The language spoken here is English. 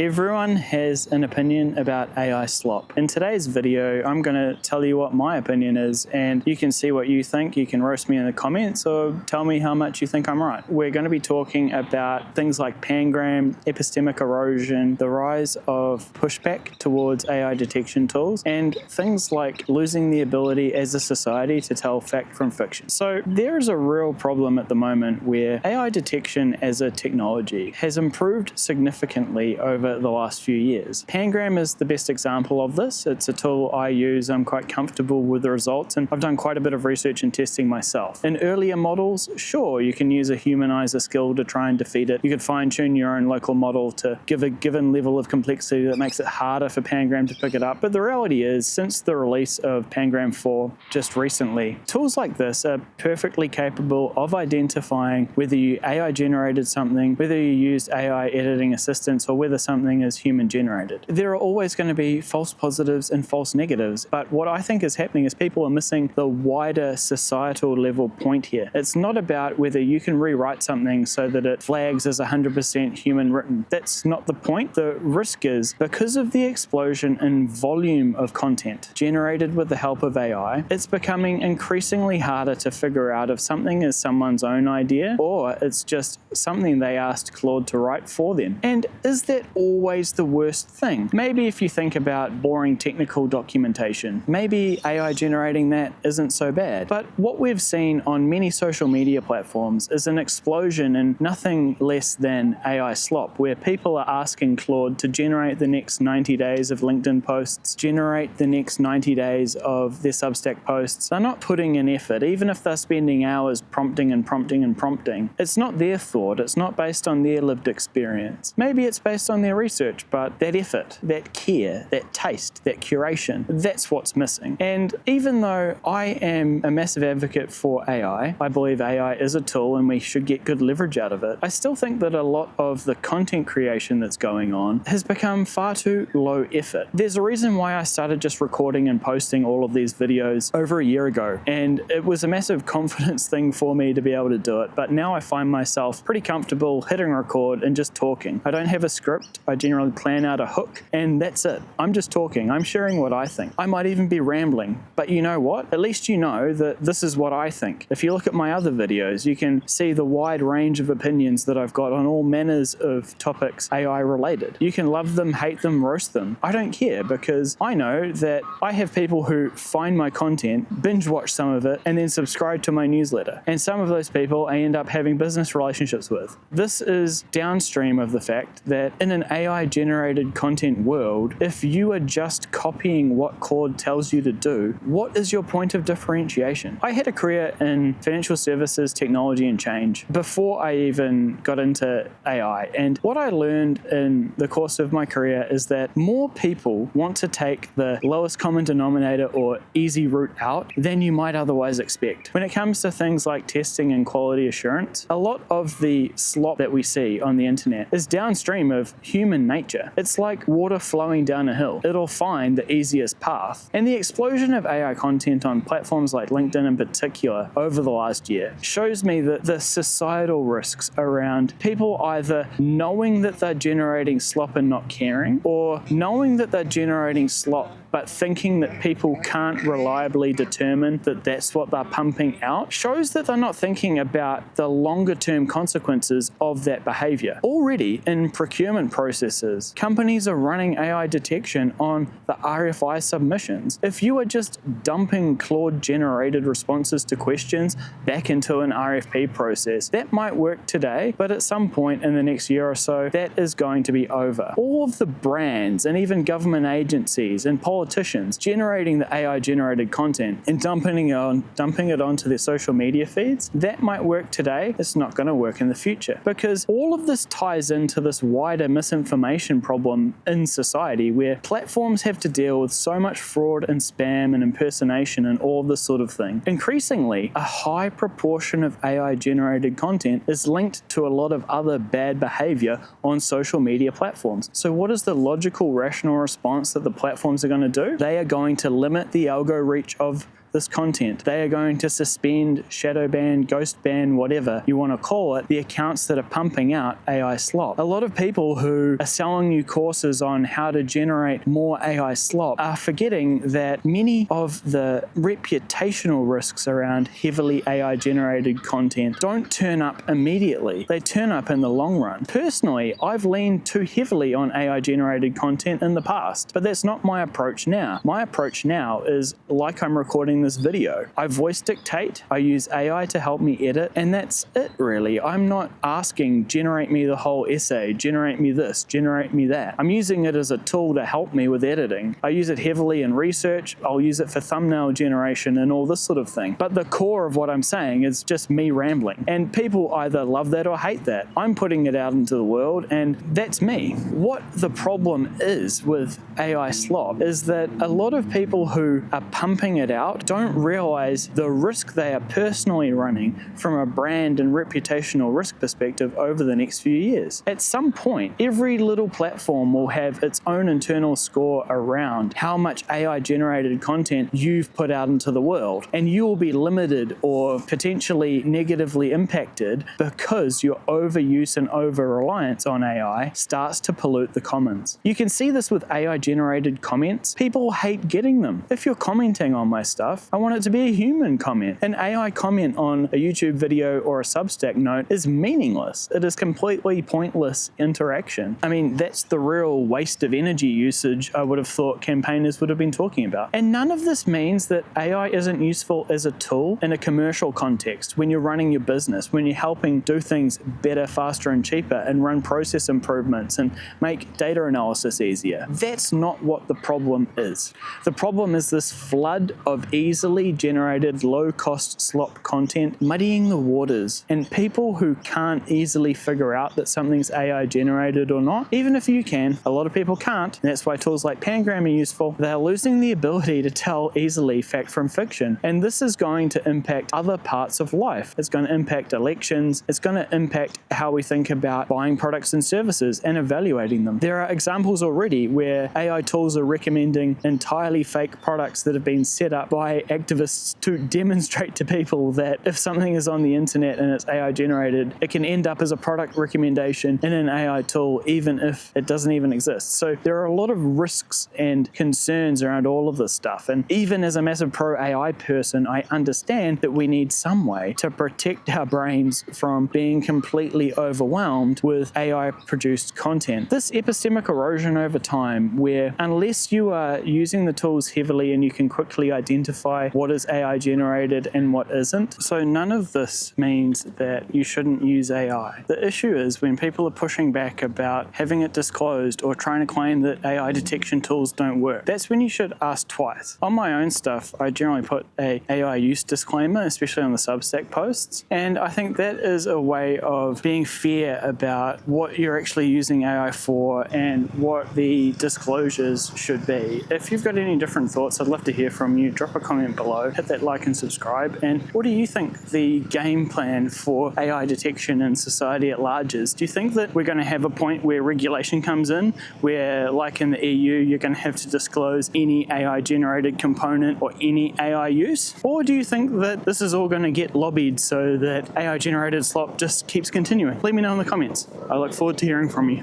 Everyone has an opinion about AI slop. In today's video, I'm going to tell you what my opinion is, and you can see what you think. You can roast me in the comments or tell me how much you think I'm right. We're going to be talking about things like pangram, epistemic erosion, the rise of pushback towards AI detection tools, and things like losing the ability as a society to tell fact from fiction. So there is a real problem at the moment where AI detection as a technology has improved significantly over the last few years. Pangram is the best example of this. It's a tool I use. I'm quite comfortable with the results, and I've done quite a bit of research and testing myself. In earlier models, sure, you can use a humanizer skill to try and defeat it. You could fine-tune your own local model to give a given level of complexity that makes it harder for Pangram to pick it up. But the reality is, since the release of Pangram 4 just recently, tools like this are perfectly capable of identifying whether you AI generated something, whether you used AI editing assistance, or whether something is human generated. There are always going to be false positives and false negatives, but what I think is happening is people are missing the wider societal level point here. It's not about whether you can rewrite something so that it flags as 100% human written. That's not the point. The risk is, because of the explosion in volume of content generated with the help of AI, it's becoming increasingly harder to figure out if something is someone's own idea or it's just something they asked Claude to write for them. And is that always the worst thing? Maybe if you think about boring technical documentation, maybe AI generating that isn't so bad. But what we've seen on many social media platforms is an explosion in nothing less than AI slop, where people are asking Claude to generate the next 90 days of LinkedIn posts, generate the next 90 days of their Substack posts. They're not putting in effort, even if they're spending hours prompting and prompting and prompting. It's not their thought, it's not based on their lived experience. Maybe it's based on their research, but that effort, that care, that taste, that curation, that's what's missing. And even though I am a massive advocate for AI, I believe AI is a tool and we should get good leverage out of it, I still think that a lot of the content creation that's going on has become far too low effort. There's a reason why I started just recording and posting all of these videos over a year ago, and it was a massive confidence thing for me to be able to do it, but now I find myself pretty comfortable hitting record and just talking. I don't have a script. I generally plan out a hook, and that's it. I'm just talking. I'm sharing what I think. I might even be rambling, but you know what? At least you know that this is what I think. If you look at my other videos, you can see the wide range of opinions that I've got on all manners of topics AI related. You can love them, hate them, roast them. I don't care, because I know that I have people who find my content, binge watch some of it, and then subscribe to my newsletter. And some of those people I end up having business relationships with. This is downstream of the fact that in an AI generated content world, if you are just copying what Claude tells you to do, what is your point of differentiation? I had a career in financial services, technology, and change before I even got into AI. And what I learned in the course of my career is that more people want to take the lowest common denominator or easy route out than you might otherwise expect. When it comes to things like testing and quality assurance, a lot of the slop that we see on the internet is downstream of human nature. It's like water flowing down a hill. It'll find the easiest path. And the explosion of AI content on platforms like LinkedIn in particular over the last year shows me that the societal risks around people either knowing that they're generating slop and not caring, or knowing that they're generating slop but thinking that people can't reliably determine that that's what they're pumping out, shows that they're not thinking about the longer term consequences of that behavior. Already in procurement processes, companies are running AI detection on the RFI submissions. If you are just dumping Claude generated responses to questions back into an RFP process, that might work today, but at some point in the next year or so, that is going to be over. All of the brands and even government agencies and politicians generating the AI generated content and dumping it onto their social media feeds, that might work today. It's not going to work in the future, because all of this ties into this wider misinformation problem in society, where platforms have to deal with so much fraud and spam and impersonation and all this sort of thing. Increasingly, a high proportion of AI generated content is linked to a lot of other bad behavior on social media platforms. So what is the logical, rational response that the platforms are going to do? They are going to limit the algo reach of this content. They are going to suspend, shadow ban, ghost ban, whatever you want to call it, the accounts that are pumping out AI slop. A lot of people who are selling you courses on how to generate more AI slop are forgetting that many of the reputational risks around heavily AI generated content don't turn up immediately. They turn up in the long run. Personally, I've leaned too heavily on AI generated content in the past, but that's not my approach now. My approach now is like I'm recording this video. I voice dictate, I use AI to help me edit, and that's it really. I'm not asking, generate me the whole essay, generate me this, generate me that. I'm using it as a tool to help me with editing. I use it heavily in research, I'll use it for thumbnail generation and all this sort of thing. But the core of what I'm saying is just me rambling. And people either love that or hate that. I'm putting it out into the world and that's me. What the problem is with AI slop is that a lot of people who are pumping it out don't realize the risk they are personally running from a brand and reputational risk perspective over the next few years. At some point, every little platform will have its own internal score around how much AI generated content you've put out into the world, and you will be limited or potentially negatively impacted because your overuse and over-reliance on AI starts to pollute the commons. You can see this with AI generated comments. People hate getting them. If you're commenting on my stuff, I want it to be a human comment. An AI comment on a YouTube video or a Substack note is meaningless. It is completely pointless interaction. I mean, that's the real waste of energy usage I would have thought campaigners would have been talking about. And none of this means that AI isn't useful as a tool in a commercial context, when you're running your business, when you're helping do things better, faster, and cheaper, and run process improvements and make data analysis easier. That's not what the problem is. The problem is this flood of easily generated low-cost slop content muddying the waters, and people who can't easily figure out that something's AI generated or not, even if you can, a lot of people can't, and that's why tools like Pangram are useful. They're losing the ability to tell easily fact from fiction, and this is going to impact other parts of life. It's going to impact elections, it's going to impact how we think about buying products and services and evaluating them. There are examples already where AI tools are recommending entirely fake products that have been set up by activists to demonstrate to people that if something is on the internet and it's AI generated, it can end up as a product recommendation in an AI tool even if it doesn't even exist. So there are a lot of risks and concerns around all of this stuff, and even as a massive pro-AI person, I understand that we need some way to protect our brains from being completely overwhelmed with AI-produced content. This epistemic erosion over time, where unless you are using the tools heavily and you can quickly identify what is AI generated and what isn't, so none of this means that you shouldn't use AI. The issue is when people are pushing back about having it disclosed or trying to claim that AI detection tools don't work. That's when you should ask twice. On my own stuff, I generally put a AI use disclaimer, especially on the Substack posts, and I think that is a way of being fair about what you're actually using AI for and what the disclosures should be. If you've got any different thoughts, I'd love to hear from you. Drop a comment below, hit that like and subscribe. And what do you think the game plan for AI detection in society at large is? Do you think that we're going to have a point where regulation comes in, where like in the EU, you're going to have to disclose any AI generated component or any AI use? Or do you think that this is all going to get lobbied so that AI generated slop just keeps continuing? Let me know in the comments. I look forward to hearing from you.